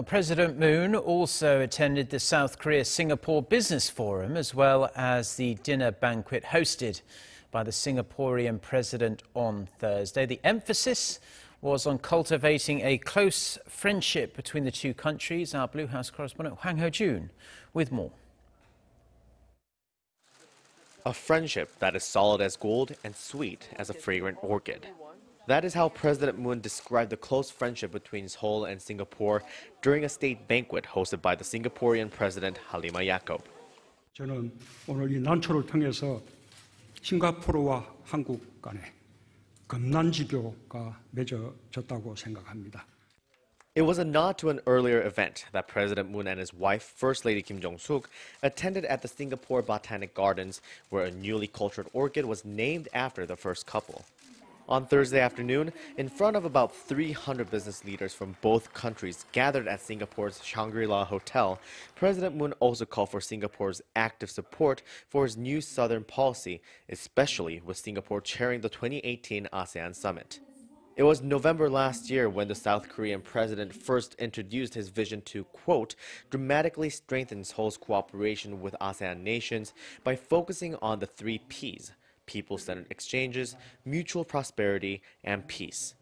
President Moon also attended the South Korea-Singapore Business Forum as well as the dinner banquet hosted by the Singaporean president on Thursday. The emphasis was on cultivating a close friendship between the two countries. Our Blue House correspondent Hwang Ho-jun with more. A friendship that is solid as gold and sweet as a fragrant orchid. That is how President Moon described the close friendship between Seoul and Singapore during a state banquet hosted by the Singaporean President Halima Yacob. 저는 오늘 이 난초를 통해서 싱가포르와 한국 간에 금난지교가 맺어졌다고 생각합니다. It was a nod to an earlier event that President Moon and his wife, First Lady Kim Jong-suk, attended at the Singapore Botanic Gardens, where a newly cultured orchid was named after the first couple. On Thursday afternoon, in front of about 300 business leaders from both countries gathered at Singapore's Shangri-La Hotel, President Moon also called for Singapore's active support for his new southern policy, especially with Singapore chairing the 2018 ASEAN Summit. It was November last year when the South Korean president first introduced his vision to, quote, dramatically strengthen Seoul's cooperation with ASEAN nations by focusing on the 3 Ps: people-centered exchanges, mutual prosperity, and peace.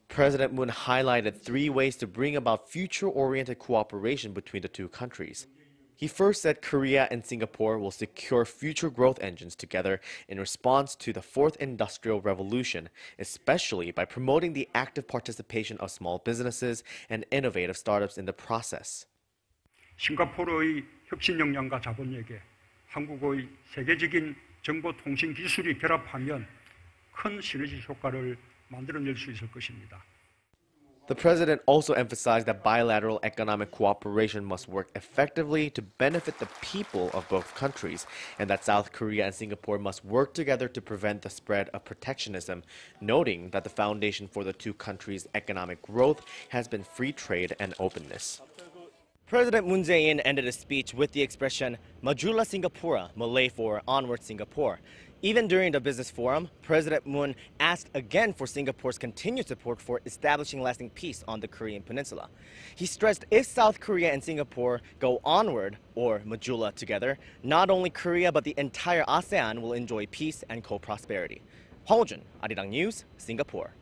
President Moon highlighted 3 ways to bring about future-oriented cooperation between the two countries. He first said Korea and Singapore will secure future growth engines together in response to the 4th Industrial Revolution, especially by promoting the active participation of small businesses and innovative startups in the process. 싱가포르의 혁신 역량과 자본력에 한국의 세계적인 정보 통신 기술이 결합하면 큰 시너지 효과를 만들어낼 수 있을 것입니다. The president also emphasized that bilateral economic cooperation must work effectively to benefit the people of both countries, and that South Korea and Singapore must work together to prevent the spread of protectionism, noting that the foundation for the two countries' economic growth has been free trade and openness. President Moon Jae-in ended his speech with the expression Majulah Singapura, Malay for Onward Singapore. Even during the business forum, President Moon asked again for Singapore's continued support for establishing lasting peace on the Korean peninsula. He stressed if South Korea and Singapore go onward, or Majulah together, not only Korea but the entire ASEAN will enjoy peace and co-prosperity. Hwang Ho-jun, Arirang News, Singapore.